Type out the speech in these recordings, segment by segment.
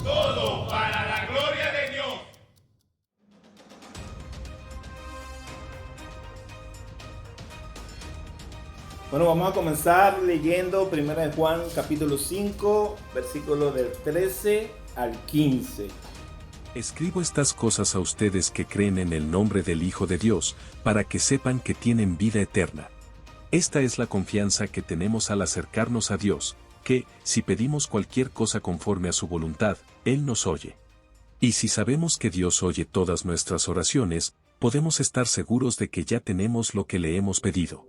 Todo para la gloria de Dios. Bueno, vamos a comenzar leyendo 1 de Juan capítulo 5, versículo del 13 al 15. Escribo estas cosas a ustedes que creen en el nombre del Hijo de Dios, para que sepan que tienen vida eterna. Esta es la confianza que tenemos al acercarnos a Dios, que, si pedimos cualquier cosa conforme a su voluntad, Él nos oye. Y si sabemos que Dios oye todas nuestras oraciones, podemos estar seguros de que ya tenemos lo que le hemos pedido.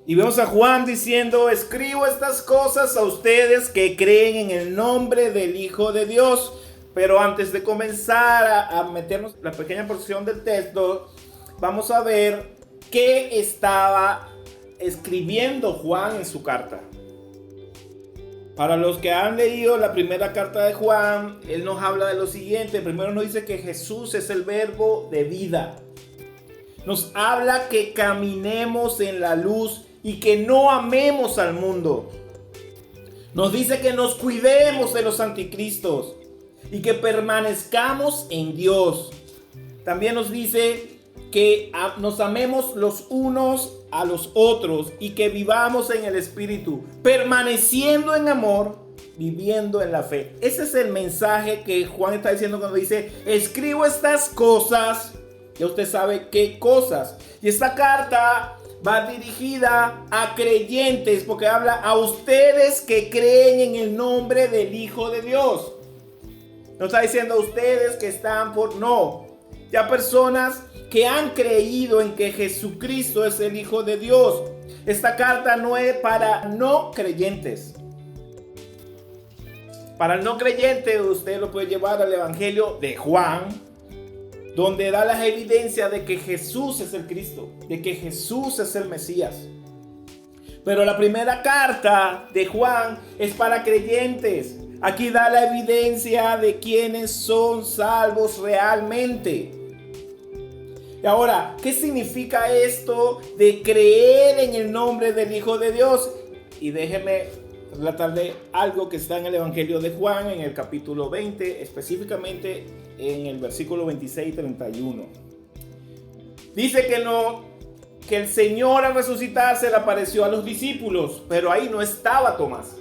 Y vemos a Juan diciendo: escribo estas cosas a ustedes que creen en el nombre del Hijo de Dios. Pero antes de comenzar a meternos en la pequeña porción del texto, vamos a ver qué estaba escribiendo Juan en su carta. Para los que han leído la primera carta de Juan, él nos habla de lo siguiente. Primero nos dice que Jesús es el verbo de vida. Nos habla que caminemos en la luz y que no amemos al mundo. Nos dice que nos cuidemos de los anticristos y que permanezcamos en Dios. También nos dice que nos amemos los unos a los otros y que vivamos en el Espíritu, permaneciendo en amor, viviendo en la fe. Ese es el mensaje que Juan está diciendo cuando dice: escribo estas cosas. Ya usted sabe qué cosas. Y esta carta va dirigida a creyentes, porque habla a ustedes que creen en el nombre del Hijo de Dios. No está diciendo a ustedes que están por... No. Ya personas que han creído en que Jesucristo es el Hijo de Dios. Esta carta no es para no creyentes. Para el no creyente, usted lo puede llevar al Evangelio de Juan, donde da las evidencias de que Jesús es el Cristo, de que Jesús es el Mesías. Pero la primera carta de Juan es para creyentes. Aquí da la evidencia de quienes son salvos realmente. Y ahora, ¿qué significa esto de creer en el nombre del Hijo de Dios? Y déjeme relatarle algo que está en el Evangelio de Juan, en el capítulo 20, específicamente en el versículo 26 y 31. Dice que el Señor al resucitar se le apareció a los discípulos, pero ahí no estaba Tomás.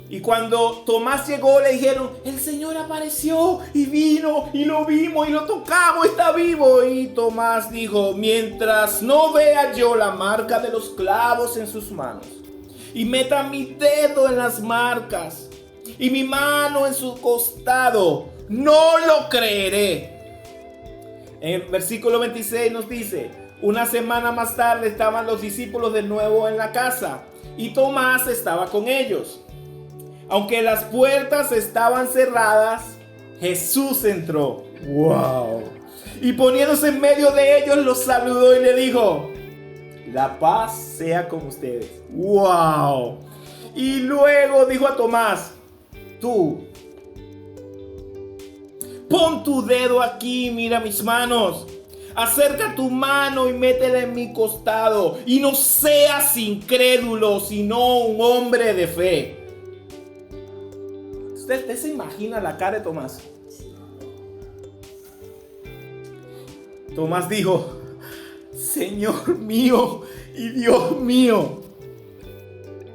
Y cuando Tomás llegó, le dijeron: el Señor apareció y vino y lo vimos y lo tocamos, está vivo. Y Tomás dijo: mientras no vea yo la marca de los clavos en sus manos, y meta mi dedo en las marcas y mi mano en su costado, no lo creeré. En el versículo 26 nos dice: una semana más tarde estaban los discípulos de nuevo en la casa y Tomás estaba con ellos. Aunque las puertas estaban cerradas, Jesús entró. ¡Wow! Y poniéndose en medio de ellos, los saludó y le dijo: la paz sea con ustedes. ¡Wow! Y luego dijo a Tomás: tú, pon tu dedo aquí, mira mis manos. Acerca tu mano y métela en mi costado. Y no seas incrédulo, sino un hombre de fe. ¿Usted se imagina la cara de Tomás? Tomás dijo: Señor mío y Dios mío.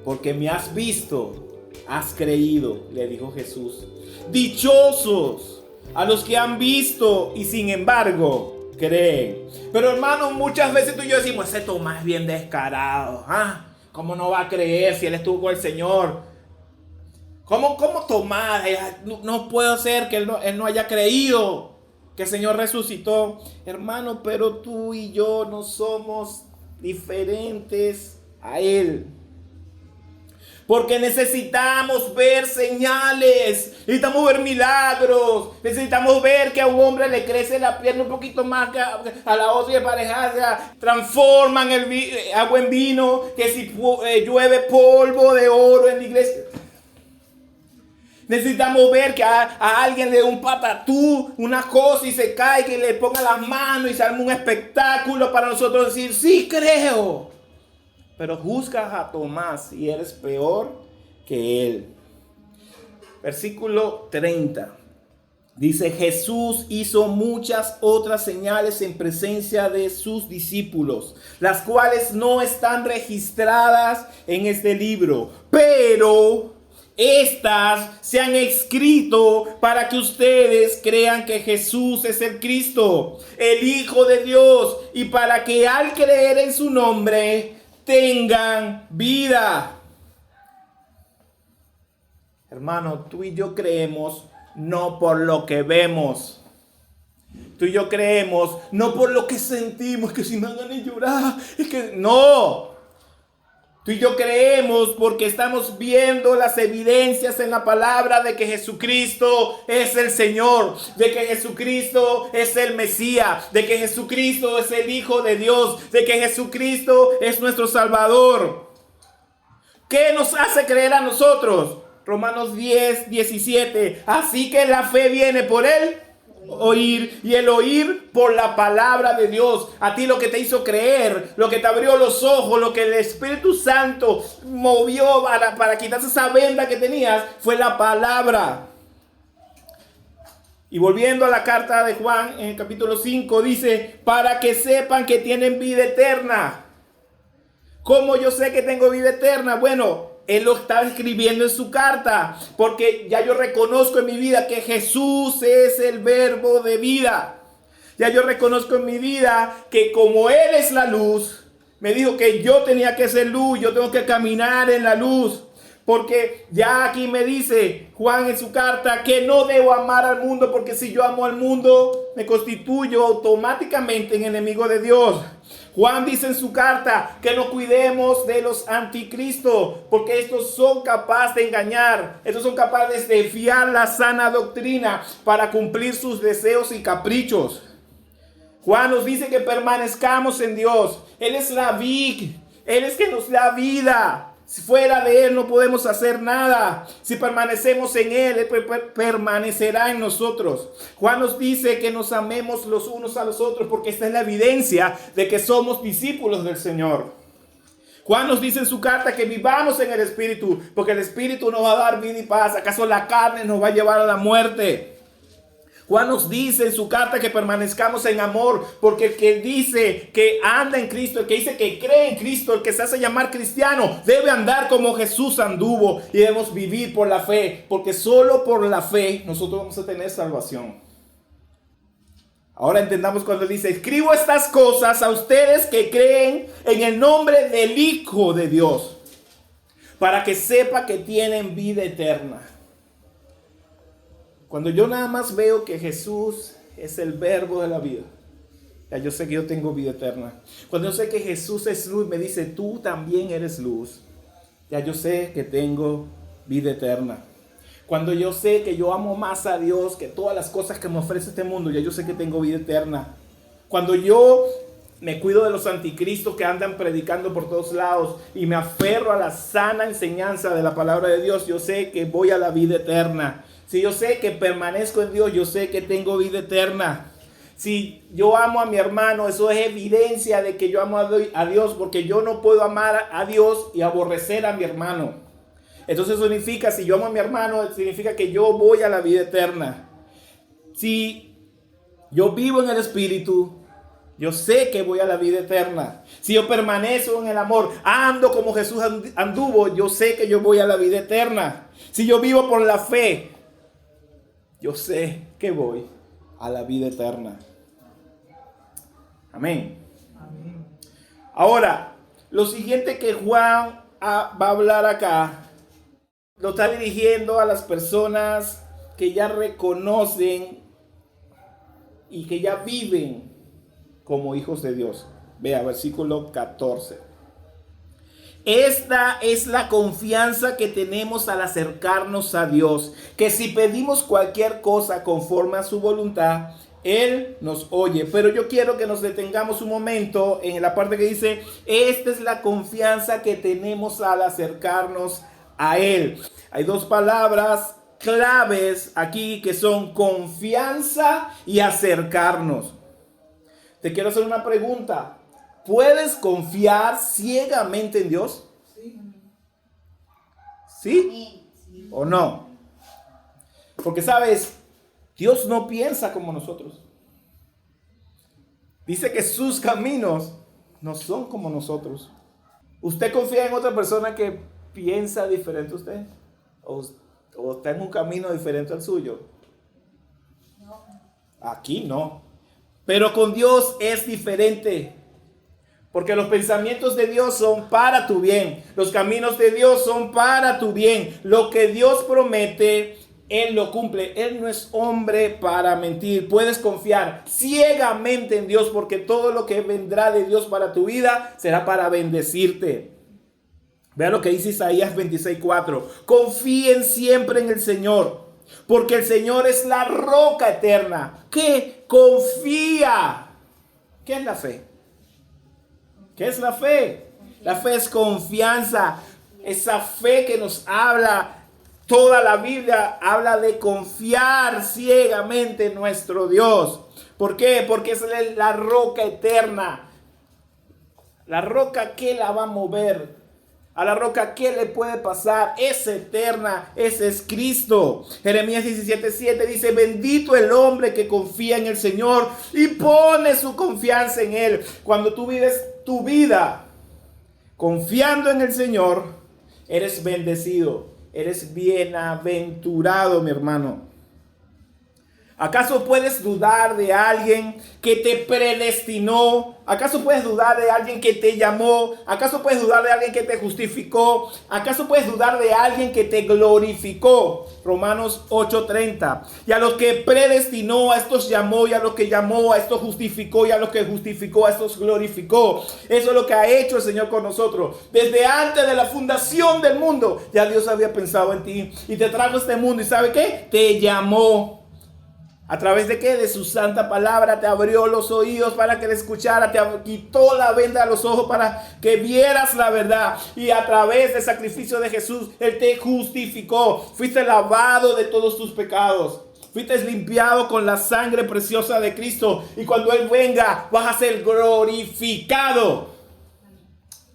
Porque me has visto, has creído, le dijo Jesús. Dichosos a los que han visto y sin embargo creen. Pero hermanos, muchas veces tú y yo decimos: ese Tomás es bien descarado. ¿Cómo no va a creer si él estuvo con el Señor? ¿Cómo Tomás? No puede ser que él no haya creído que el Señor resucitó. Hermano, pero tú y yo no somos diferentes a Él. Porque necesitamos ver señales, necesitamos ver milagros, necesitamos ver que a un hombre le crece la pierna un poquito más que a la otra y pareja, transforman el agua en vino, que si llueve polvo de oro en la iglesia. Necesitamos ver que a alguien le dé un patatú, una cosa y se cae, que le ponga las manos y se arme un espectáculo para nosotros decir: sí creo. Pero juzgas a Tomás y eres peor que él. versículo 30. Dice, Jesús hizo muchas otras señales en presencia de sus discípulos, las cuales no están registradas en este libro, pero estas se han escrito para que ustedes crean que Jesús es el Cristo, el Hijo de Dios, y para que al creer en su nombre tengan vida. Hermano, tú y yo creemos no por lo que vemos. Tú y yo creemos no por lo que sentimos, que si me hagan llorar, es que no. Tú y yo creemos porque estamos viendo las evidencias en la palabra de que Jesucristo es el Señor, de que Jesucristo es el Mesías, de que Jesucristo es el Hijo de Dios, de que Jesucristo es nuestro Salvador. ¿Qué nos hace creer a nosotros? Romanos 10, 17. Así que la fe viene por el oír, y el oír por la palabra de Dios. A ti lo que te hizo creer, lo que te abrió los ojos, lo que el Espíritu Santo movió para quitarse esa venda que tenías, fue la palabra. Y volviendo a la carta de Juan en el capítulo 5, dice, para que sepan que tienen vida eterna. ¿Cómo yo sé que tengo vida eterna? Bueno, él lo está escribiendo en su carta, porque ya yo reconozco en mi vida que Jesús es el verbo de vida. Ya yo reconozco en mi vida que como Él es la luz, me dijo que yo tenía que ser luz, yo tengo que caminar en la luz. Porque ya aquí me dice Juan en su carta que no debo amar al mundo, porque si yo amo al mundo me constituyo automáticamente en enemigo de Dios. Juan dice en su carta que no cuidemos de los anticristos, porque estos son capaces de engañar, estos son capaces de desviar la sana doctrina para cumplir sus deseos y caprichos. Juan nos dice que permanezcamos en Dios. Él es la vid, Él es que nos da vida. Si fuera de Él no podemos hacer nada. Si permanecemos en Él permanecerá en nosotros. Juan nos dice que nos amemos los unos a los otros, porque esta es la evidencia de que somos discípulos del Señor. Juan nos dice en su carta que vivamos en el Espíritu, porque el Espíritu nos va a dar vida y paz. ¿Acaso la carne nos va a llevar a la muerte? Juan nos dice en su carta que permanezcamos en amor, porque el que dice que anda en Cristo, el que dice que cree en Cristo, el que se hace llamar cristiano, debe andar como Jesús anduvo, y debemos vivir por la fe, porque solo por la fe nosotros vamos a tener salvación. Ahora entendamos cuando dice, escribo estas cosas a ustedes que creen en el nombre del Hijo de Dios, para que sepa que tienen vida eterna. Cuando yo nada más veo que Jesús es el verbo de la vida, ya yo sé que yo tengo vida eterna. Cuando yo sé que Jesús es luz, me dice, tú también eres luz, ya yo sé que tengo vida eterna. Cuando yo sé que yo amo más a Dios que todas las cosas que me ofrece este mundo, ya yo sé que tengo vida eterna. Cuando yo me cuido de los anticristos que andan predicando por todos lados y me aferro a la sana enseñanza de la palabra de Dios, yo sé que voy a la vida eterna. Si yo sé que permanezco en Dios, yo sé que tengo vida eterna. Si yo amo a mi hermano, eso es evidencia de que yo amo a Dios, porque yo no puedo amar a Dios y aborrecer a mi hermano. Entonces significa, si yo amo a mi hermano, significa que yo voy a la vida eterna. Si yo vivo en el Espíritu, yo sé que voy a la vida eterna. Si yo permanezco en el amor, ando como Jesús anduvo, yo sé que yo voy a la vida eterna. Si yo vivo por la fe, yo sé que voy a la vida eterna. Amén. Amén. Ahora, lo siguiente que Juan va a hablar acá, lo está dirigiendo a las personas que ya reconocen y que ya viven como hijos de Dios. Vea, versículo 14. Esta es la confianza que tenemos al acercarnos a Dios, que si pedimos cualquier cosa conforme a su voluntad, Él nos oye. Pero yo quiero que nos detengamos un momento en la parte que dice, esta es la confianza que tenemos al acercarnos a Él. Hay dos palabras claves aquí que son confianza y acercarnos. Te quiero hacer una pregunta. ¿Puedes confiar ciegamente en Dios? ¿Sí? ¿O no? Porque, ¿sabes? Dios no piensa como nosotros. Dice que sus caminos no son como nosotros. ¿Usted confía en otra persona que piensa diferente a usted? ¿O está en un camino diferente al suyo? No. Aquí no. Pero con Dios es diferente. Porque los pensamientos de Dios son para tu bien. Los caminos de Dios son para tu bien. Lo que Dios promete, Él lo cumple. Él no es hombre para mentir. Puedes confiar ciegamente en Dios, porque todo lo que vendrá de Dios para tu vida será para bendecirte. Vea lo que dice Isaías 26:4. Confíen siempre en el Señor, porque el Señor es la roca eterna. ¿Qué? Confía. ¿Qué es la fe? ¿Qué es la fe? La fe es confianza. Esa fe que nos habla, toda la Biblia habla de confiar ciegamente en nuestro Dios. ¿Por qué? Porque es la roca eterna. La roca, ¿qué la va a mover? A la roca, ¿qué le puede pasar? Es eterna, ese es Cristo. Jeremías 17:7 dice: bendito el hombre que confía en el Señor y pone su confianza en Él. Cuando tú vives tu vida confiando en el Señor, eres bendecido, eres bienaventurado, mi hermano. ¿Acaso puedes dudar de alguien que te predestinó? ¿Acaso puedes dudar de alguien que te llamó? ¿Acaso puedes dudar de alguien que te justificó? ¿Acaso puedes dudar de alguien que te glorificó? Romanos 8:30. Y a los que predestinó, a estos llamó, y a los que llamó, a estos justificó, y a los que justificó, a estos glorificó. Eso es lo que ha hecho el Señor con nosotros. Desde antes de la fundación del mundo, ya Dios había pensado en ti y te trajo a este mundo. ¿Y sabe qué? Te llamó. ¿A través de qué? De su santa palabra. Te abrió los oídos para que le escuchara. Te quitó la venda de los ojos para que vieras la verdad. Y a través del sacrificio de Jesús, Él te justificó. Fuiste lavado de todos tus pecados. Fuiste limpiado con la sangre preciosa de Cristo. Y cuando Él venga, vas a ser glorificado.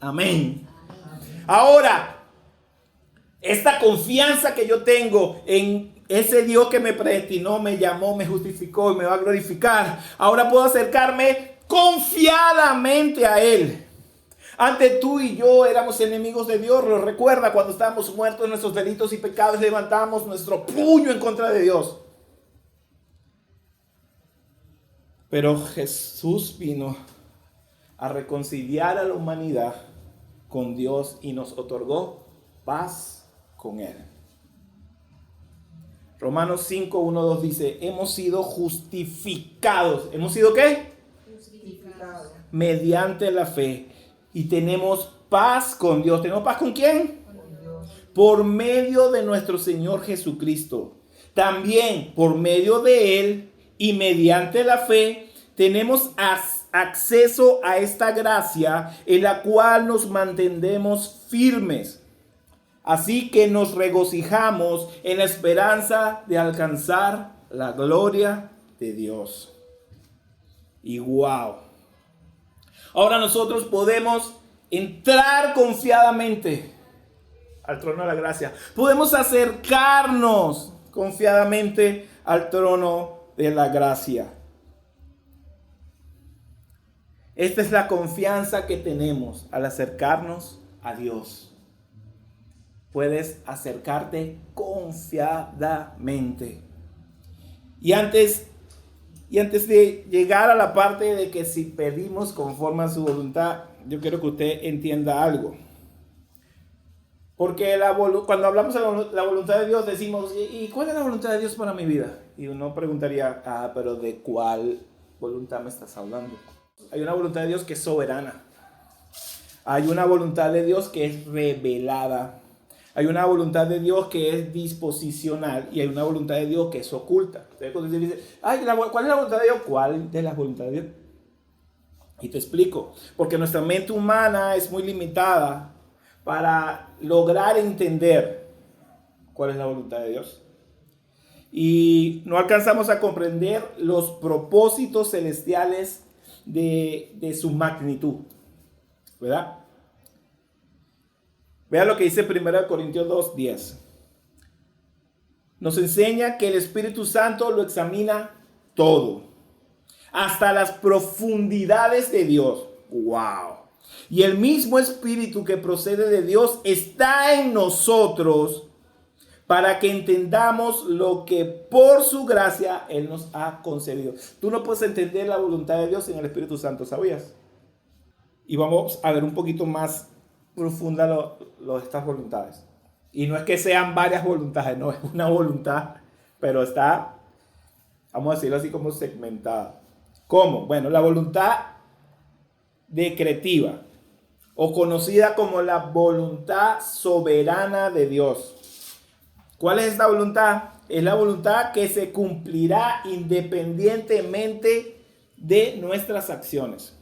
Amén. Ahora, esta confianza que yo tengo en ese Dios que me predestinó, me llamó, me justificó y me va a glorificar, ahora puedo acercarme confiadamente a Él. Antes tú y yo éramos enemigos de Dios. Lo recuerda, cuando estábamos muertos en nuestros delitos y pecados, levantamos nuestro puño en contra de Dios. Pero Jesús vino a reconciliar a la humanidad con Dios y nos otorgó paz con Él. Romanos 5:1-2 dice: hemos sido justificados. ¿Hemos sido qué? Justificados. Mediante la fe. Y tenemos paz con Dios. ¿Tenemos paz con quién? Con Dios. Por medio de nuestro Señor Jesucristo. También por medio de Él y mediante la fe tenemos acceso a esta gracia en la cual nos mantenemos firmes. Así que nos regocijamos en la esperanza de alcanzar la gloria de Dios. Y wow. Ahora nosotros podemos entrar confiadamente al trono de la gracia. Podemos acercarnos confiadamente al trono de la gracia. Esta es la confianza que tenemos al acercarnos a Dios. Puedes acercarte confiadamente. Y antes de llegar a la parte de que si pedimos conforme a su voluntad, yo quiero que usted entienda algo. Porque cuando hablamos de la voluntad de Dios, decimos: ¿y cuál es la voluntad de Dios para mi vida? Y uno preguntaría: pero ¿de cuál voluntad me estás hablando? Hay una voluntad de Dios que es soberana. Hay una voluntad de Dios que es revelada. Hay una voluntad de Dios que es disposicional y hay una voluntad de Dios que es oculta. Entonces, cuando usted dice: ¿cuál es la voluntad de Dios? ¿Cuál de las voluntades de Dios? Y te explico. Porque nuestra mente humana es muy limitada para lograr entender cuál es la voluntad de Dios. Y no alcanzamos a comprender los propósitos celestiales de su magnitud, ¿verdad? Vea lo que dice 1 Corintios 2:10. nos enseña que el Espíritu Santo lo examina todo, hasta las profundidades de Dios. ¡Wow! Y el mismo Espíritu que procede de Dios está en nosotros para que entendamos lo que por su gracia Él nos ha concedido. Tú no puedes entender la voluntad de Dios sin el Espíritu Santo, ¿sabías? Y vamos a ver un poquito más profunda estas voluntades. Y no es que sean varias voluntades, no es una voluntad, pero está, vamos a decirlo así, como segmentada. ¿Cómo? Bueno, la voluntad decretiva, o conocida como la voluntad soberana de Dios. ¿Cuál es esta voluntad? Es la voluntad que se cumplirá independientemente de nuestras acciones.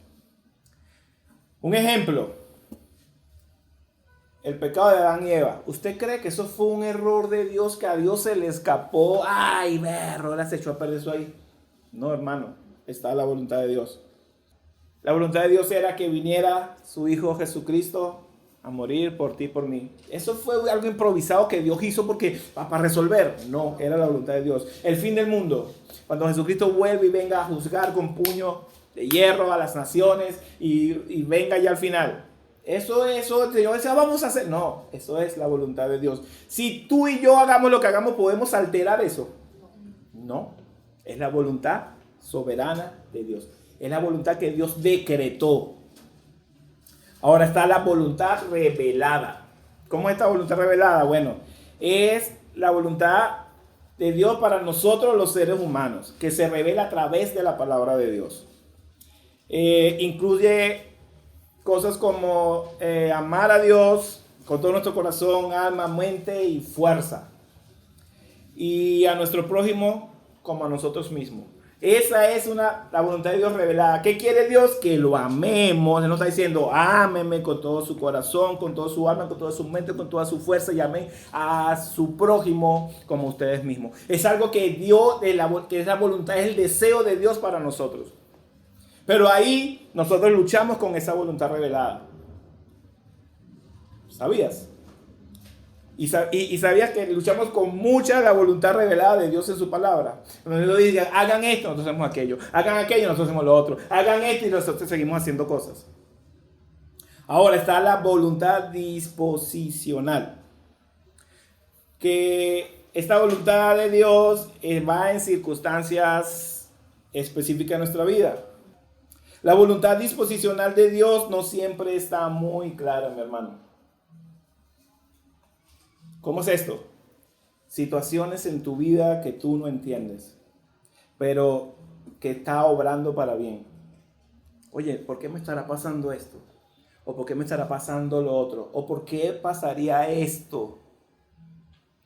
Un ejemplo, el pecado de Adán y Eva. ¿Usted cree que eso fue un error de Dios, que a Dios se le escapó? ¡Ay, berro! Ahora se echó a perder eso ahí. No, hermano, está la voluntad de Dios. La voluntad de Dios era que viniera su Hijo Jesucristo a morir por ti y por mí. Eso fue algo improvisado que Dios hizo porque para resolver. No, era la voluntad de Dios. El fin del mundo, cuando Jesucristo vuelve y venga a juzgar con puño de hierro a las naciones y venga ya al final. Eso el Señor decía, vamos a hacer. No, eso es la voluntad de Dios. Si tú y yo hagamos lo que hagamos, ¿podemos alterar eso? No, es la voluntad soberana de Dios. Es la voluntad que Dios decretó. Ahora está la voluntad revelada. ¿Cómo es esta voluntad revelada? Bueno, es la voluntad de Dios para nosotros los seres humanos, que se revela a través de la palabra de Dios. Incluye cosas como amar a Dios con todo nuestro corazón, alma, mente y fuerza. Y a nuestro prójimo como a nosotros mismos. Esa es la voluntad de Dios revelada. ¿Qué quiere Dios? Que lo amemos. Él nos está diciendo, ámeme con todo su corazón, con toda su alma, con toda su mente, con toda su fuerza, y amen a su prójimo como ustedes mismos. Es algo que Dios, que es la voluntad, es el deseo de Dios para nosotros. Pero ahí nosotros luchamos con esa voluntad revelada. ¿Sabías? Y sabías que luchamos con mucha la voluntad revelada de Dios en su palabra. Cuando Dios dice, hagan esto, nosotros hacemos aquello. Hagan aquello, nosotros hacemos lo otro. Hagan esto y nosotros seguimos haciendo cosas. Ahora está la voluntad disposicional. Que esta voluntad de Dios va en circunstancias específicas de nuestra vida. La voluntad disposicional de Dios no siempre está muy clara, mi hermano. ¿Cómo es esto? Situaciones en tu vida que tú no entiendes, pero que está obrando para bien. Oye, ¿por qué me estará pasando esto? ¿O por qué me estará pasando lo otro? ¿O por qué pasaría esto?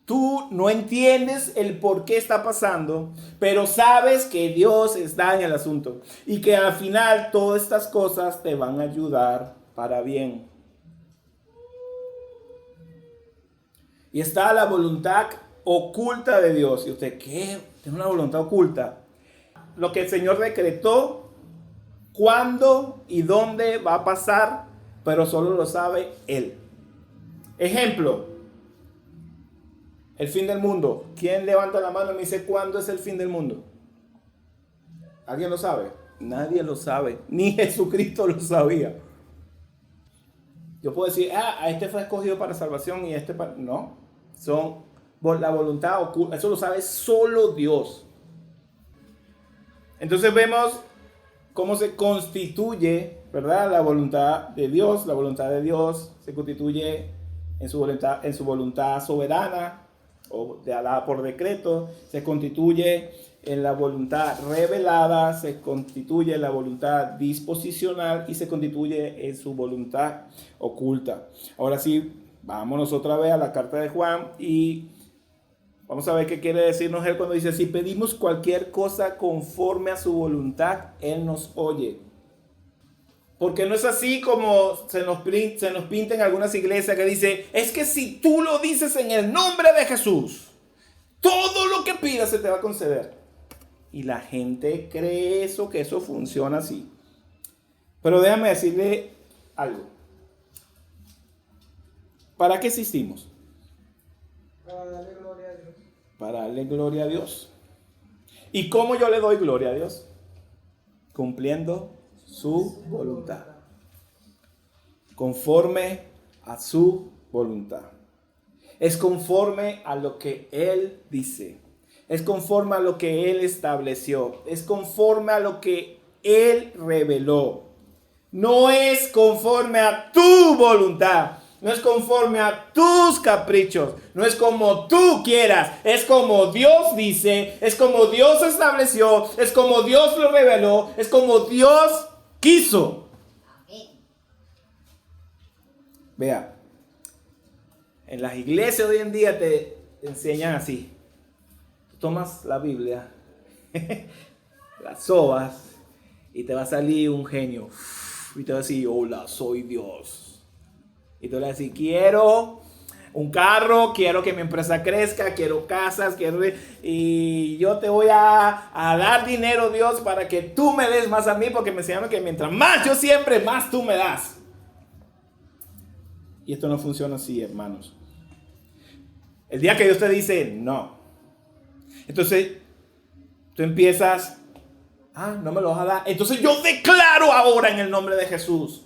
Tú no entiendes el por qué está pasando, pero sabes que Dios está en el asunto y que al final todas estas cosas te van a ayudar para bien. Y está la voluntad oculta de Dios. Y usted, ¿qué? ¿Tiene una voluntad oculta? Lo que el Señor decretó, cuándo y dónde va a pasar, pero solo lo sabe Él. Ejemplo, el fin del mundo. ¿Quién levanta la mano y me dice cuándo es el fin del mundo? ¿Alguien lo sabe? Nadie lo sabe. Ni Jesucristo lo sabía. Yo puedo decir, este fue escogido para salvación y este para... No. Son la voluntad oculta. Eso lo sabe solo Dios. Entonces vemos cómo se constituye, ¿verdad? La voluntad de Dios. La voluntad de Dios se constituye en su voluntad soberana o dada por decreto. Se constituye en la voluntad revelada. Se constituye en la voluntad disposicional y se constituye en su voluntad oculta. Ahora sí, vámonos otra vez a la carta de Juan y vamos a ver qué quiere decirnos él cuando dice, si pedimos cualquier cosa conforme a su voluntad, Él nos oye. Porque no es así como se nos pinta en algunas iglesias que dice, es que si tú lo dices en el nombre de Jesús, todo lo que pidas se te va a conceder. Y la gente cree eso, que eso funciona así. Pero déjame decirle algo. ¿Para qué existimos? Para darle gloria a Dios. para darle gloria a Dios. ¿Y cómo yo le doy gloria a Dios? Cumpliendo su voluntad. Conforme a su voluntad. Es conforme a lo que Él dice. Es conforme a lo que Él estableció. Es conforme a lo que Él reveló. No es conforme a tu voluntad. No es conforme a tus caprichos. No es como tú quieras. Es como Dios dice. Es como Dios estableció. Es como Dios lo reveló. Es como Dios quiso. Vea. En las iglesias hoy en día te enseñan así. Tú tomas la Biblia, la sobas y te va a salir un genio. Y te va a decir, hola, soy Dios. Y tú le vas a decir, quiero un carro, quiero que mi empresa crezca, quiero casas, y yo te voy a dar dinero, Dios, para que tú me des más a mí, porque me enseñaron que mientras más yo siempre, más tú me das. Y esto no funciona así, hermanos. El día que Dios te dice no, entonces tú empiezas, no me lo vas a dar. Entonces yo declaro ahora en el nombre de Jesús.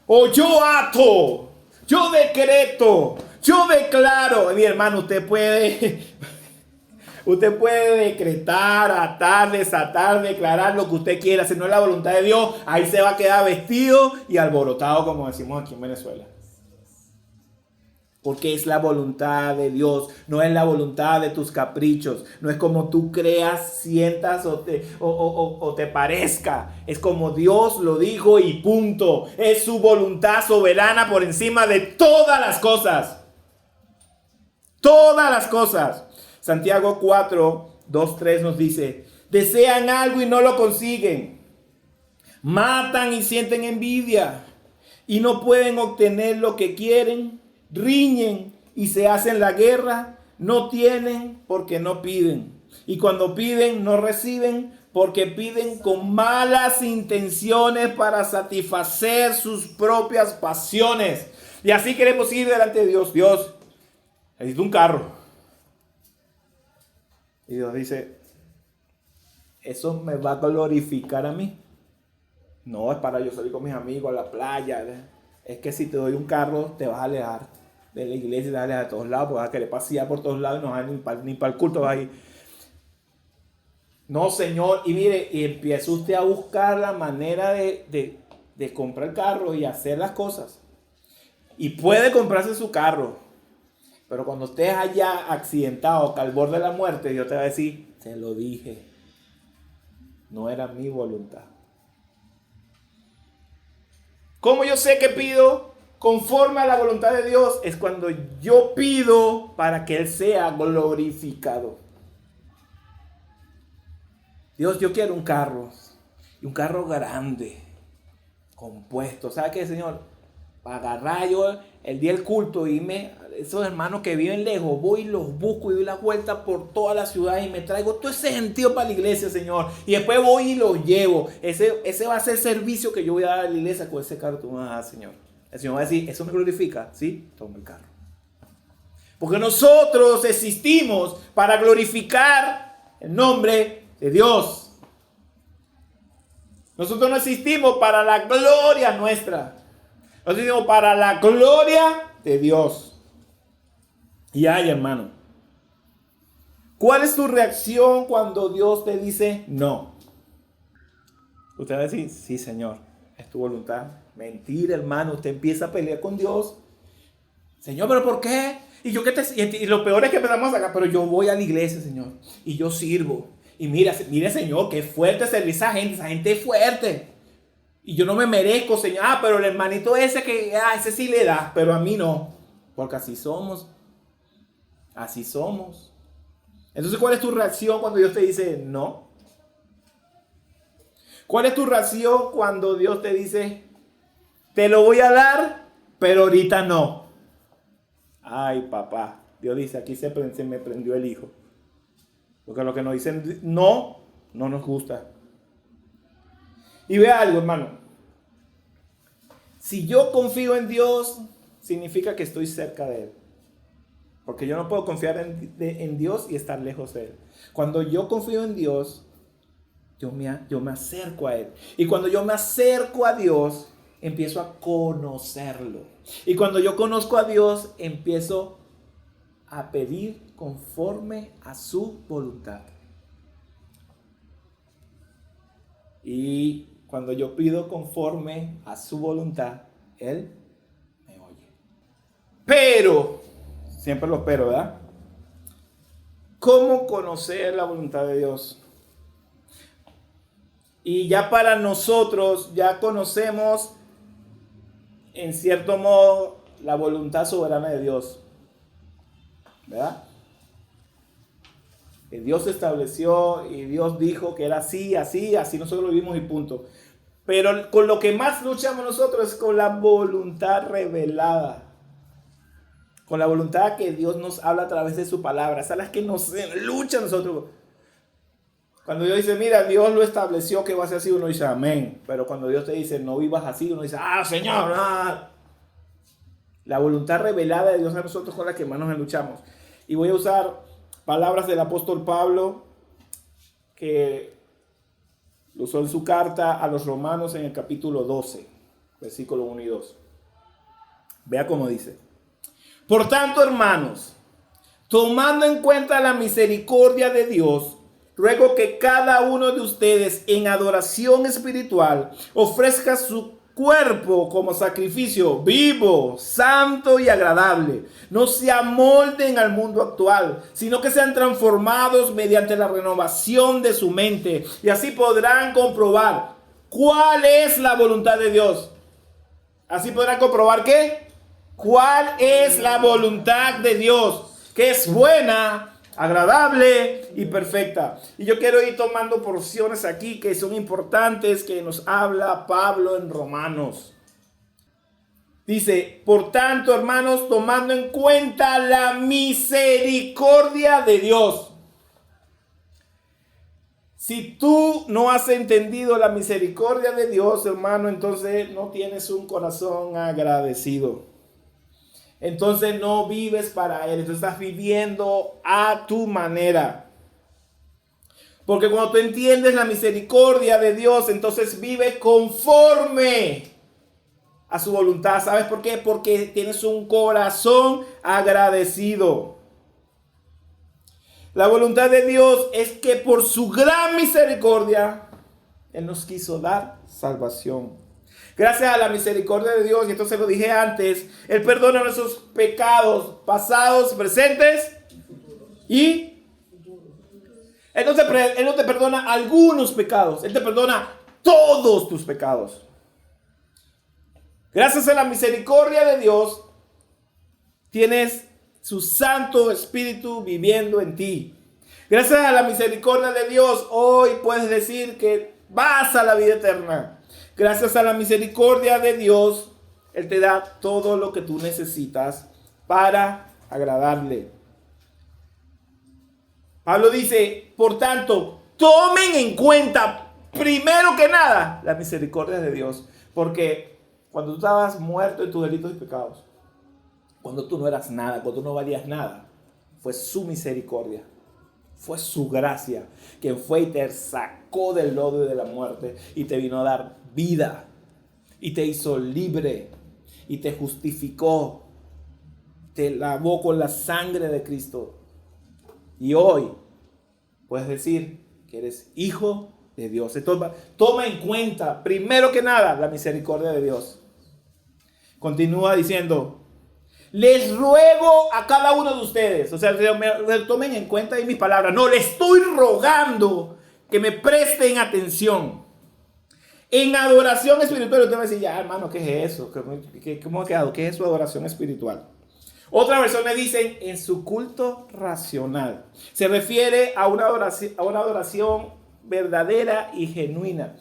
O yo ato, yo decreto, yo declaro. Mi hermano, usted puede decretar, atar, desatar, declarar lo que usted quiera. Si no es la voluntad de Dios, ahí se va a quedar vestido y alborotado, como decimos aquí en Venezuela. Porque es la voluntad de Dios, no es la voluntad de tus caprichos. No es como tú creas, sientas o te parezca. Es como Dios lo dijo y punto. Es su voluntad soberana por encima de todas las cosas. Todas las cosas. Santiago 4, 2, 3 nos dice, desean algo y no lo consiguen. Matan y sienten envidia y no pueden obtener lo que quieren. Riñen y se hacen la guerra, no tienen porque no piden. Y cuando piden no reciben porque piden con malas intenciones para satisfacer sus propias pasiones. Y así queremos ir delante de Dios. Dios, necesito un carro. Y Dios dice, ¿eso me va a glorificar a mí? No, es para yo salir con mis amigos a la playa. Es que si te doy un carro, te vas a alejar de la iglesia, te vas a alejar de todos lados, porque vas a querer pasear por todos lados y no vas ni para el culto vas a ir. No, Señor, y mire, y empieza usted a buscar la manera de comprar el carro y hacer las cosas. Y puede comprarse su carro, pero cuando estés allá accidentado, al borde de la muerte, Dios te va a decir, te lo dije, no era mi voluntad. ¿Cómo yo sé que pido conforme a la voluntad de Dios? Es cuando yo pido para que Él sea glorificado. Dios, yo quiero un carro. Y un carro grande, compuesto. ¿Sabe qué, Señor? Para agarrar yo el día del culto y esos hermanos que viven lejos, voy y los busco y doy la vuelta por toda la ciudad y me traigo todo ese sentido para la iglesia, Señor. Y después voy y los llevo. Ese va a ser el servicio que yo voy a dar a la iglesia con ese carro. Tú me vas a dar, Señor. El Señor va a decir, ¿eso me glorifica? Sí, toma el carro. Porque nosotros existimos para glorificar el nombre de Dios. Nosotros no existimos para la gloria nuestra. Nosotros existimos para la gloria de Dios. Y ay, hermano, ¿cuál es tu reacción cuando Dios te dice no? Usted va a decir, sí, Señor, es tu voluntad. Mentira, hermano, usted empieza a pelear con Dios. Señor, ¿pero por qué? Y lo peor es que empezamos a sacar, pero yo voy a la iglesia, Señor, y yo sirvo. Y mire, Señor, qué fuerte servir a esa gente es fuerte. Y yo no me merezco, Señor. Pero el hermanito ese ese sí le da, pero a mí no. Porque así somos. Así somos. Entonces, ¿cuál es tu reacción cuando Dios te dice no? ¿Cuál es tu reacción cuando Dios te dice, te lo voy a dar, pero ahorita no? Ay, papá. Dios dice, aquí se me prendió el hijo. Porque lo que nos dicen no nos gusta. Y ve algo, hermano. Si yo confío en Dios, significa que estoy cerca de Él. Porque yo no puedo confiar en Dios y estar lejos de Él. Cuando yo confío en Dios, yo me acerco a Él. Y cuando yo me acerco a Dios, empiezo a conocerlo. Y cuando yo conozco a Dios, empiezo a pedir conforme a su voluntad. Y cuando yo pido conforme a su voluntad, Él me oye. Pero, siempre lo pero, ¿verdad? ¿Cómo conocer la voluntad de Dios? Y ya para nosotros, ya conocemos en cierto modo la voluntad soberana de Dios, ¿verdad? Que Dios estableció y Dios dijo que era así, así, así nosotros lo vimos y punto. Pero con lo que más luchamos nosotros es con la voluntad revelada. Con la voluntad que Dios nos habla a través de su palabra. Esas son las que nos luchan nosotros. Cuando Dios dice, mira, Dios lo estableció que va a ser así, uno dice, amén. Pero cuando Dios te dice, no vivas así, uno dice, Señor, ah. La voluntad revelada de Dios a nosotros con la que más nos luchamos. Y voy a usar palabras del apóstol Pablo, que lo usó en su carta a los romanos en el capítulo 12, versículo 1 y 2. Vea cómo dice. Por tanto, hermanos, tomando en cuenta la misericordia de Dios, ruego que cada uno de ustedes en adoración espiritual ofrezca su cuerpo como sacrificio vivo, santo y agradable. No se amolden al mundo actual, sino que sean transformados mediante la renovación de su mente. Y así podrán comprobar cuál es la voluntad de Dios. Así podrán comprobar ¿qué? ¿Cuál es la voluntad de Dios? Que es buena, agradable y perfecta. Y yo quiero ir tomando porciones aquí que son importantes, que nos habla Pablo en Romanos. Dice, por tanto, hermanos, tomando en cuenta la misericordia de Dios. Si tú no has entendido la misericordia de Dios, hermano, entonces no tienes un corazón agradecido. Entonces no vives para Él, entonces estás viviendo a tu manera. Porque cuando tú entiendes la misericordia de Dios, entonces vive conforme a su voluntad. ¿Sabes por qué? Porque tienes un corazón agradecido. La voluntad de Dios es que por su gran misericordia, Él nos quiso dar salvación. Gracias a la misericordia de Dios, y esto se lo dije antes, Él perdona nuestros pecados pasados, presentes y Él no te perdona algunos pecados, Él te perdona todos tus pecados. Gracias a la misericordia de Dios, tienes su Santo Espíritu viviendo en ti. Gracias a la misericordia de Dios, hoy puedes decir que vas a la vida eterna. Gracias a la misericordia de Dios, Él te da todo lo que tú necesitas para agradarle. Pablo dice, por tanto, tomen en cuenta, primero que nada, la misericordia de Dios. Porque cuando tú estabas muerto en tus delitos y pecados, cuando tú no eras nada, cuando tú no valías nada, fue su misericordia. Fue su gracia quien fue y te sacó del lodo y de la muerte y te vino a dar vida y te hizo libre y te justificó, te lavó con la sangre de Cristo y hoy puedes decir que eres hijo de Dios. Entonces, toma en cuenta primero que nada la misericordia de Dios. Continúa diciendo, les ruego a cada uno de ustedes, o sea, tomen en cuenta ahí mis palabras, no, les estoy rogando que me presten atención en adoración espiritual. Usted va a decir, ya hermano, ¿qué es eso? ¿Cómo ha quedado? ¿Qué es su adoración espiritual? Otra versión le dicen en su culto racional. Se refiere a una adoración verdadera y genuina.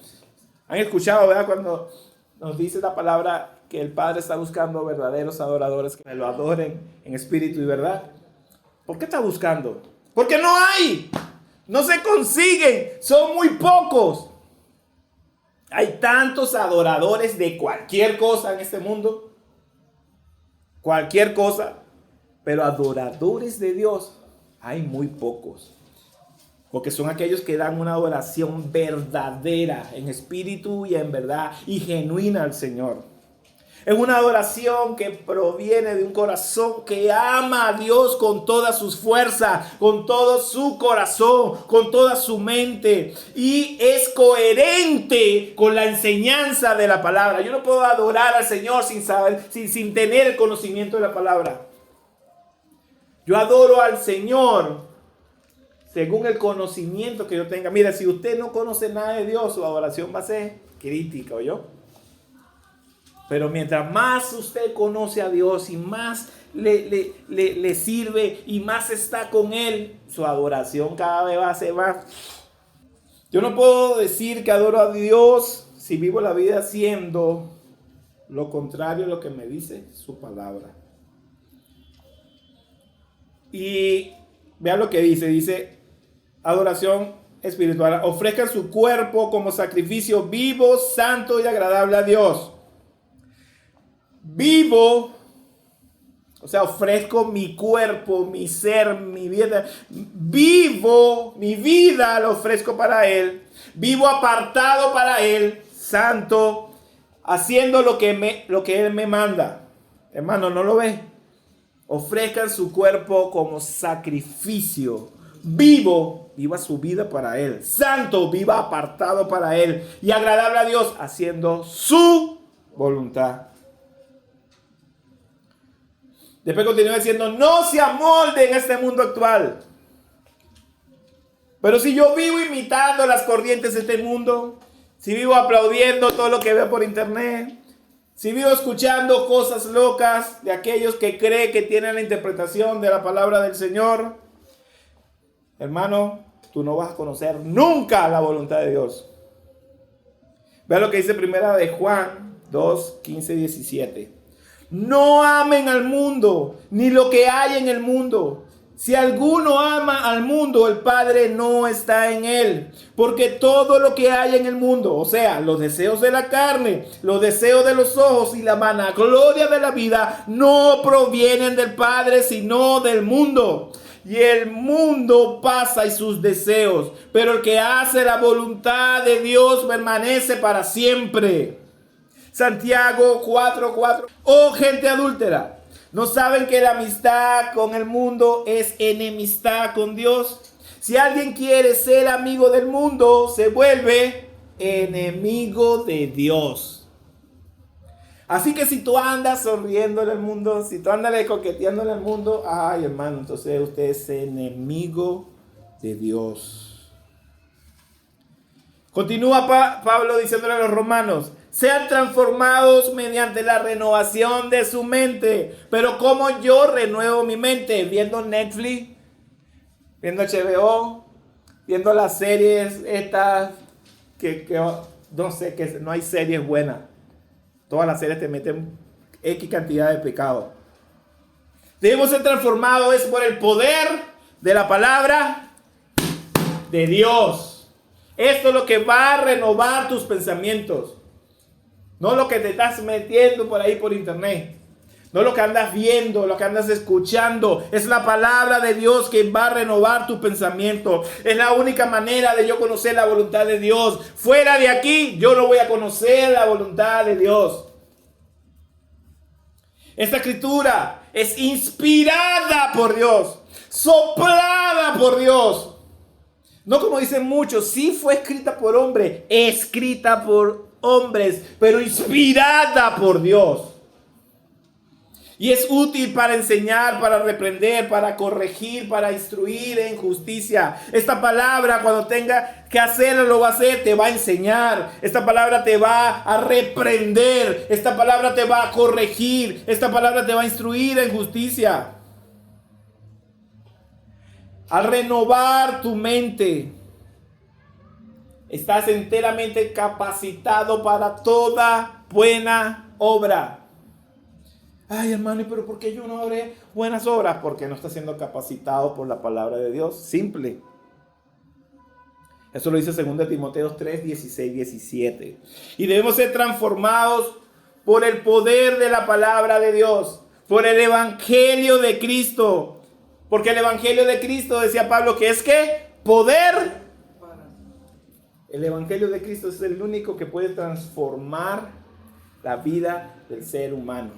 ¿Han escuchado, verdad, cuando nos dice la palabra que el Padre está buscando verdaderos adoradores que lo adoren en espíritu y verdad? ¿Por qué está buscando? Porque no hay, no se consiguen, son muy pocos. Hay tantos adoradores de cualquier cosa en este mundo, cualquier cosa, Pero adoradores de Dios hay muy pocos. Porque son aquellos que dan una adoración verdadera, en espíritu y en verdad, y genuina al Señor. Es una adoración que proviene de un corazón que ama a Dios con todas sus fuerzas, con todo su corazón, con toda su mente. Y es coherente con la enseñanza de la palabra. Yo no puedo adorar al Señor sin saber, sin tener el conocimiento de la palabra. Yo adoro al Señor según el conocimiento que yo tenga. Mira, si usted no conoce nada de Dios, su adoración va a ser crítica, ¿oyó? Pero mientras más usted conoce a Dios y más le sirve y más está con Él, su adoración cada vez va a ser más. Yo no puedo decir que adoro a Dios si vivo la vida haciendo lo contrario a lo que me dice su palabra. Y vean lo que dice adoración espiritual. Ofrezcan su cuerpo como sacrificio vivo, santo y agradable a Dios. Vivo, o sea, ofrezco mi cuerpo, mi ser, mi vida. Vivo, mi vida la ofrezco para Él. Vivo apartado para Él, santo, haciendo lo que Él me manda. Hermano, ¿no lo ve? Ofrezcan su cuerpo como sacrificio. Vivo, viva su vida para Él. Santo, viva apartado para Él. Y agradable a Dios, haciendo su voluntad. Después continúa diciendo, no se amolden en este mundo actual. Pero si yo vivo imitando las corrientes de este mundo, si vivo aplaudiendo todo lo que veo por internet, si vivo escuchando cosas locas de aquellos que creen que tienen la interpretación de la palabra del Señor, hermano, tú no vas a conocer nunca la voluntad de Dios. Vea lo que dice primera de Juan 2, 15 y 17. No amen al mundo, ni lo que hay en el mundo. Si alguno ama al mundo, el Padre no está en él. Porque todo lo que hay en el mundo, o sea, los deseos de la carne, los deseos de los ojos y la vanagloria de la vida, no provienen del Padre, sino del mundo. Y el mundo pasa y sus deseos, pero el que hace la voluntad de Dios permanece para siempre. Santiago 4:4. Oh, gente adúltera, ¿no saben que la amistad con el mundo es enemistad con Dios? Si alguien quiere ser amigo del mundo, se vuelve enemigo de Dios. Así que si tú andas sonriendo en el mundo, si tú andas coqueteando en el mundo, ay, hermano, entonces usted es enemigo de Dios. Continúa Pablo diciéndole a los romanos, sean transformados mediante la renovación de su mente. Pero ¿cómo yo renuevo mi mente? Viendo Netflix, viendo HBO, viendo las series estas que no sé, que no hay series buenas. Todas las series te meten X cantidad de pecado. Debemos ser transformados es por el poder de la palabra de Dios. Esto es lo que va a renovar tus pensamientos. No lo que te estás metiendo por ahí por internet. No lo que andas viendo, lo que andas escuchando. Es la palabra de Dios que va a renovar tu pensamiento. Es la única manera de yo conocer la voluntad de Dios. Fuera de aquí, yo no voy a conocer la voluntad de Dios. Esta escritura es inspirada por Dios. Soplada por Dios. No como dicen muchos, sí fue escrita por hombre. Escrita por hombres, pero inspirada por Dios. Y es útil para enseñar, para reprender, para corregir, para instruir en justicia. Esta palabra, cuando tenga que hacerlo, lo va a hacer, te va a enseñar. Esta palabra te va a reprender. Esta palabra te va a corregir. Esta palabra te va a instruir en justicia. Al renovar tu mente, estás enteramente capacitado para toda buena obra. Ay, hermano, pero ¿por qué yo no haré buenas obras? Porque no estás siendo capacitado por la palabra de Dios. Simple. Eso lo dice 2 Timoteo 3, 16, 17. Y debemos ser transformados por el poder de la palabra de Dios. por el evangelio de Cristo. Porque el evangelio de Cristo, decía Pablo, que es que poder. El evangelio de Cristo es el único que puede transformar la vida del ser humano.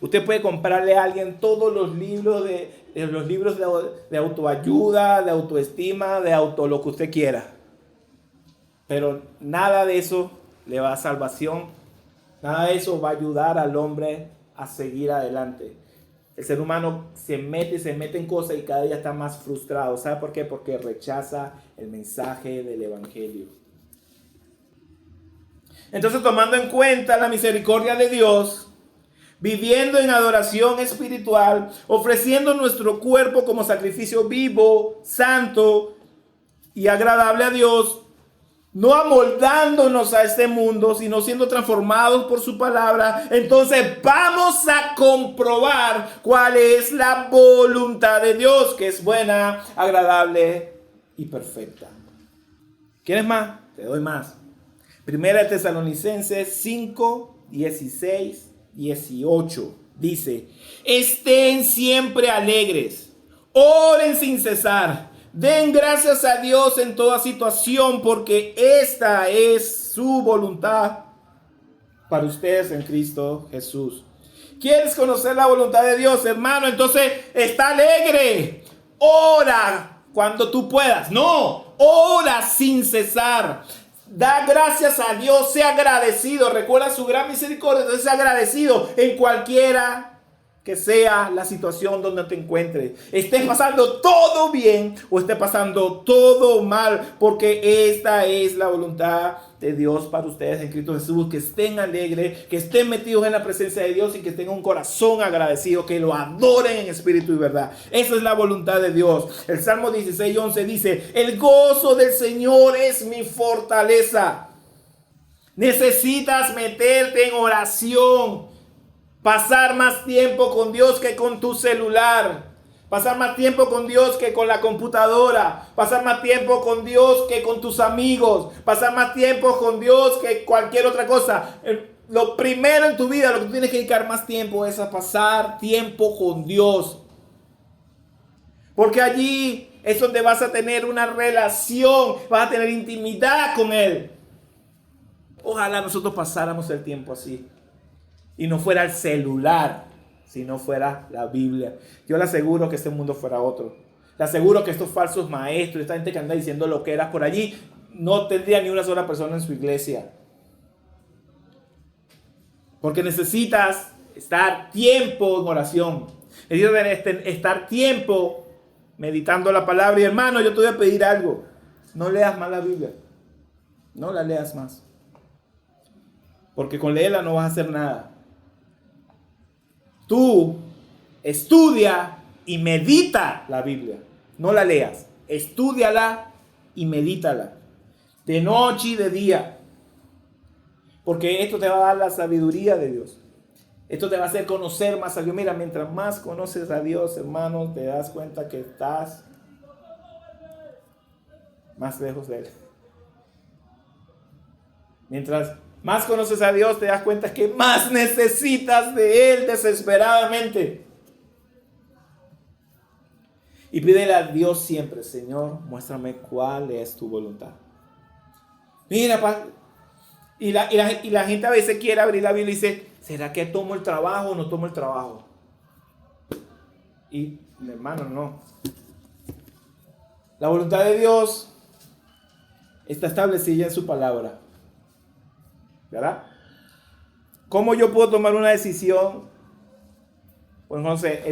Usted puede comprarle a alguien todos los libros de autoayuda, de autoestima, de auto, lo que usted quiera. Pero nada de eso le va a salvación. Nada de eso va a ayudar al hombre a seguir adelante. El ser humano se mete en cosas y cada día está más frustrado. ¿Sabe por qué? Porque rechaza el mensaje del evangelio. Entonces, tomando en cuenta la misericordia de Dios, viviendo en adoración espiritual, ofreciendo nuestro cuerpo como sacrificio vivo, santo y agradable a Dios, no amoldándonos a este mundo, sino siendo transformados por su palabra, entonces vamos a comprobar cuál es la voluntad de Dios, que es buena, agradable y perfecta. ¿Quieres más? Te doy más. Primera de Tesalonicenses 5, 16, 18. Dice: estén siempre alegres, oren sin cesar, den gracias a Dios en toda situación, porque esta es su voluntad para ustedes en Cristo Jesús. ¿Quieres conocer la voluntad de Dios, hermano? Entonces está alegre. Ora cuando tú puedas. No, ora sin cesar. Da gracias a Dios, sea agradecido. Recuerda su gran misericordia. Entonces sea agradecido en cualquiera que sea la situación donde te encuentres. Estés pasando todo bien o estés pasando todo mal, porque esta es la voluntad de Dios para ustedes en Cristo Jesús. Que estén alegres, que estén metidos en la presencia de Dios y que tengan un corazón agradecido, que lo adoren en espíritu y verdad. Esa es la voluntad de Dios. El Salmo 16:11 dice: el gozo del Señor es mi fortaleza. Necesitas meterte en oración. Pasar más tiempo con Dios que con tu celular. Pasar más tiempo con Dios que con la computadora. Pasar más tiempo con Dios que con tus amigos. Pasar más tiempo con Dios que cualquier otra cosa. Lo primero en tu vida, lo que tú tienes que dedicar más tiempo es a pasar tiempo con Dios. Porque allí es donde vas a tener una relación, vas a tener intimidad con Él. Ojalá nosotros pasáramos el tiempo así. Y no fuera el celular, sino fuera la Biblia. Yo le aseguro que este mundo fuera otro. Le aseguro que estos falsos maestros, esta gente que anda diciendo lo que eras por allí, no tendría ni una sola persona en su iglesia. Porque necesitas estar tiempo en oración. Necesitas estar tiempo meditando la palabra. Y hermano, yo te voy a pedir algo. No leas más la Biblia. No la leas más. Porque con leerla no vas a hacer nada. Tú estudia y medita la Biblia. No la leas. Estúdiala y medítala. De noche y de día. Porque esto te va a dar la sabiduría de Dios. Esto te va a hacer conocer más a Dios. Mira, mientras más conoces a Dios, hermano, te das cuenta que estás más lejos de Él. Mientras más conoces a Dios, te das cuenta que más necesitas de Él desesperadamente. Y pídele a Dios siempre: Señor, muéstrame cuál es tu voluntad. Mira, y la gente a veces quiere abrir la Biblia y dice: ¿será que tomo el trabajo o no tomo el trabajo? Y hermano, no. La voluntad de Dios está establecida en su palabra. ¿Verdad? ¿Cómo yo puedo tomar una decisión? Pues no sé,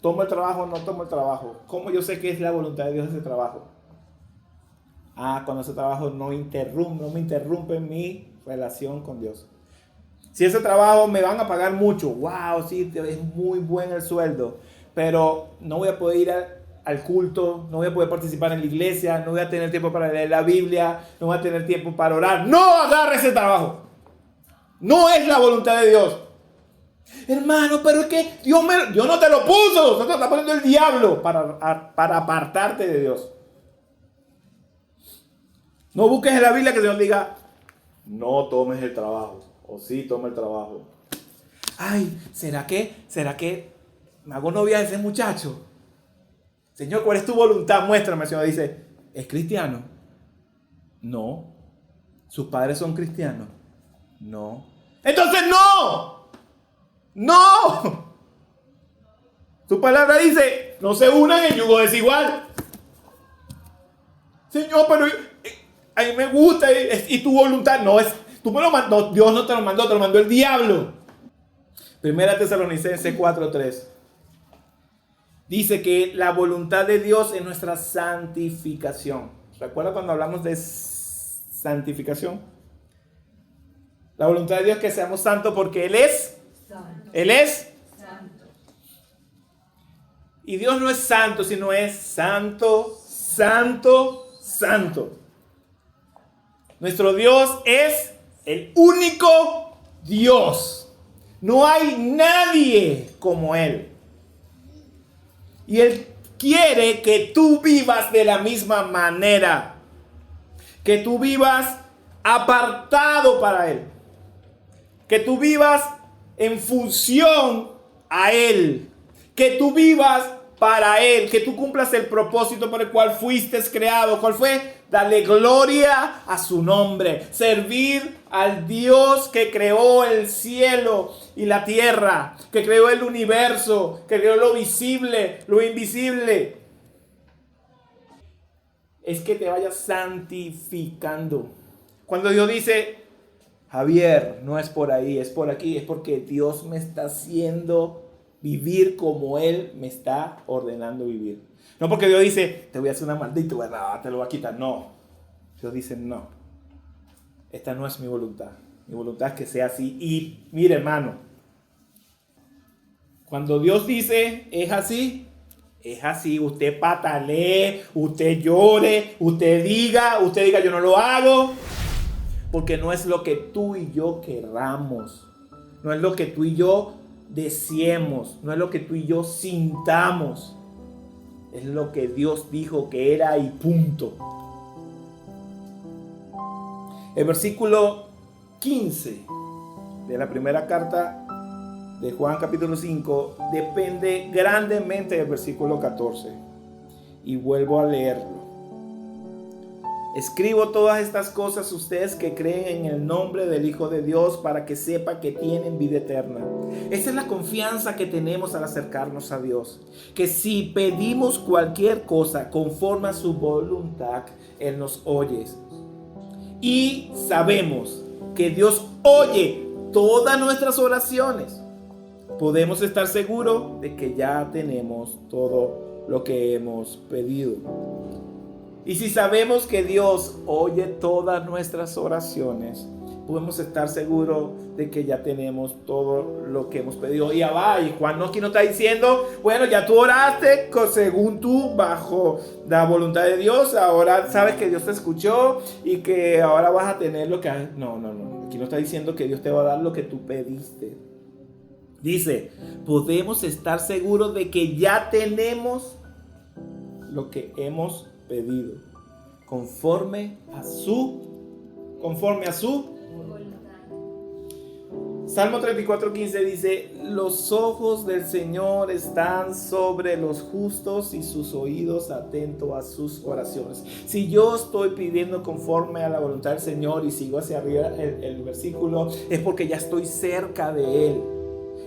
¿tomo el trabajo o no tomo el trabajo? ¿Cómo yo sé que es la voluntad de Dios ese trabajo? Cuando ese trabajo no me interrumpe mi relación con Dios. Si ese trabajo me van a pagar mucho, wow, sí, es muy buen el sueldo, pero no voy a poder ir al culto, no voy a poder participar en la iglesia, no voy a tener tiempo para leer la Biblia, no voy a tener tiempo para orar. No agarre ese trabajo. No es la voluntad de Dios. Hermano, pero es que Dios no te lo puso, se te está poniendo el diablo para apartarte de Dios. No busques en la Biblia que Dios diga: no tomes el trabajo, o sí toma el trabajo. Ay, ¿será que me hago novia de ese muchacho? Señor, ¿cuál es tu voluntad? Muéstrame. El Señor dice, ¿es cristiano? No. ¿Sus padres son cristianos? No. Entonces no. No. Tu palabra dice, no se unan en yugo desigual. Señor, pero a mí me gusta y tu voluntad no es, tú me lo mandó, Dios no te lo mandó, te lo mandó el diablo. Primera Tesalonicenses 4:3. Dice que la voluntad de Dios es nuestra santificación. ¿Recuerda cuando hablamos de santificación? La voluntad de Dios es que seamos santos porque Él es santo. Él es santo. Y Dios no es santo, sino es santo, santo, santo. Nuestro Dios es el único Dios. No hay nadie como Él. Y Él quiere que tú vivas de la misma manera. Que tú vivas apartado para Él. Que tú vivas en función a Él. Que tú vivas para Él. Que tú cumplas el propósito por el cual fuiste creado. ¿Cuál fue? Darle gloria a su nombre. Servir al Dios que creó el cielo y la tierra. Que creó el universo. Que creó lo visible, lo invisible. Es que te vayas santificando. Cuando Dios dice, Javier, no es por ahí, es por aquí, es porque Dios me está haciendo vivir como Él me está ordenando vivir. No porque Dios dice, te voy a hacer una maldita, te lo voy a quitar. No. Dios dice, no. Esta no es mi voluntad. Mi voluntad es que sea así. Y mire, hermano, cuando Dios dice, es así. Usted patalee, usted llore, usted diga, yo no lo hago. Porque no es lo que tú y yo querramos. No es lo que tú y yo deseemos. No es lo que tú y yo sintamos. Es lo que Dios dijo que era y punto. El versículo 15 de la primera carta de Juan capítulo 5 depende grandemente del versículo 14. Y vuelvo a leerlo. Escribo todas estas cosas a ustedes que creen en el nombre del Hijo de Dios para que sepan que tienen vida eterna. Esa es la confianza que tenemos al acercarnos a Dios. Que si pedimos cualquier cosa conforme a su voluntad, Él nos oye. Y sabemos que Dios oye todas nuestras oraciones. Podemos estar seguros de que ya tenemos todo lo que hemos pedido. Y si sabemos que Dios oye todas nuestras oraciones, podemos estar seguros de que ya tenemos todo lo que hemos pedido. Y Juan aquí nos está diciendo, bueno, ya tú oraste según tú, bajo la voluntad de Dios. Ahora sabes que Dios te escuchó y que ahora vas a tener lo que... No. Aquí nos está diciendo que Dios te va a dar lo que tú pediste. Dice, podemos estar seguros de que ya tenemos lo que hemos pedido, conforme a su Salmo 34:15 dice, los ojos del Señor están sobre los justos y sus oídos atentos a sus oraciones. Si yo estoy pidiendo conforme a la voluntad del Señor y sigo hacia arriba el versículo, es porque ya estoy cerca de Él.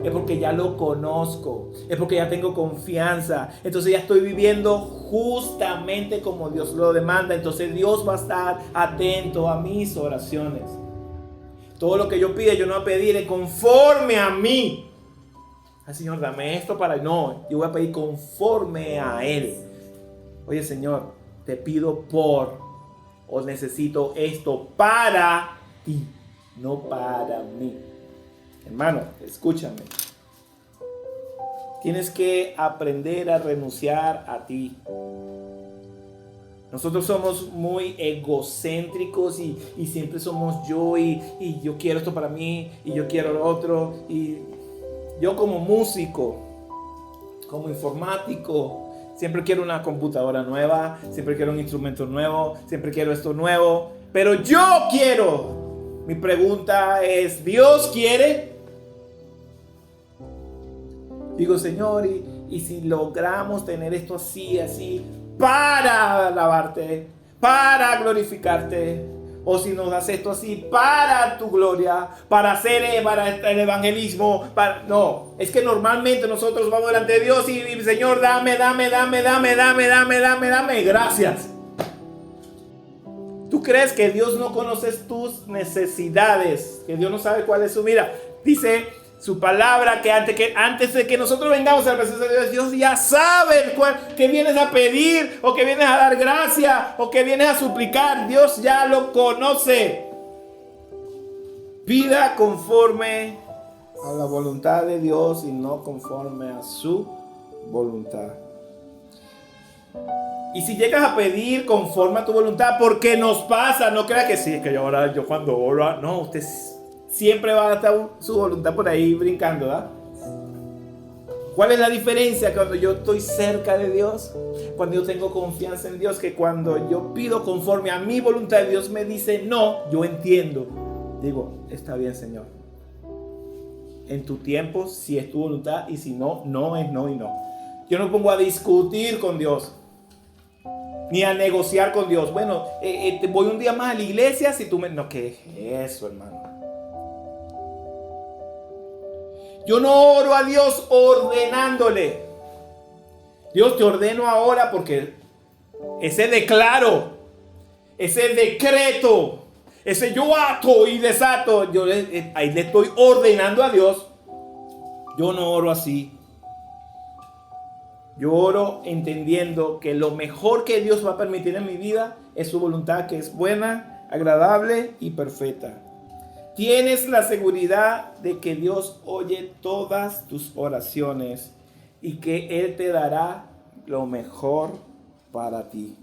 Es porque ya lo conozco. Es porque ya tengo confianza. Entonces ya estoy viviendo justamente como Dios lo demanda. Entonces Dios va a estar atento a mis oraciones. Todo lo que yo pida, yo no voy a pedir conforme a mí. Ay, Señor, dame esto para... No, yo voy a pedir conforme a Él. Oye, Señor, te pido o necesito esto para ti, no para mí. Hermano, escúchame. Tienes que aprender a renunciar a ti. Nosotros somos muy egocéntricos y siempre somos yo y yo quiero esto para mí y yo quiero lo otro. Y yo como músico, como informático, siempre quiero una computadora nueva, siempre quiero un instrumento nuevo, siempre quiero esto nuevo. Pero yo quiero. Mi pregunta es, ¿Dios quiere? Digo, Señor, y si logramos tener esto así, para alabarte, para glorificarte, o si nos das esto así para tu gloria, para hacer para el evangelismo, no, es que normalmente nosotros vamos delante de Dios y Señor, dame, gracias. ¿Tú crees que Dios no conoce tus necesidades? Que Dios no sabe cuál es su vida. Dice su palabra que antes de que nosotros vengamos a la presencia de Dios, Dios ya sabe que vienes a pedir, o que vienes a dar gracia, o que vienes a suplicar. Dios ya lo conoce. Pida conforme a la voluntad de Dios y no conforme a su voluntad. Y si llegas a pedir conforme a tu voluntad, porque nos pasa, no crea que sí, que yo cuando oro, no, usted siempre va a estar su voluntad por ahí brincando, ¿verdad? ¿Cuál es la diferencia cuando yo estoy cerca de Dios? Cuando yo tengo confianza en Dios, que cuando yo pido conforme a mi voluntad, Dios me dice no, yo entiendo. Digo, está bien, Señor. En tu tiempo, si es tu voluntad, y si no, no es no y no. Yo no me pongo a discutir con Dios, ni a negociar con Dios. Bueno, voy un día más a la iglesia si tú me... No, ¿qué es eso, hermano? Yo no oro a Dios ordenándole. Dios, te ordeno ahora porque ese declaro, ese decreto, ese yo ato y desato, ahí le estoy ordenando a Dios. Yo no oro así. Yo oro entendiendo que lo mejor que Dios va a permitir en mi vida es su voluntad, que es buena, agradable y perfecta. Tienes la seguridad de que Dios oye todas tus oraciones y que Él te dará lo mejor para ti.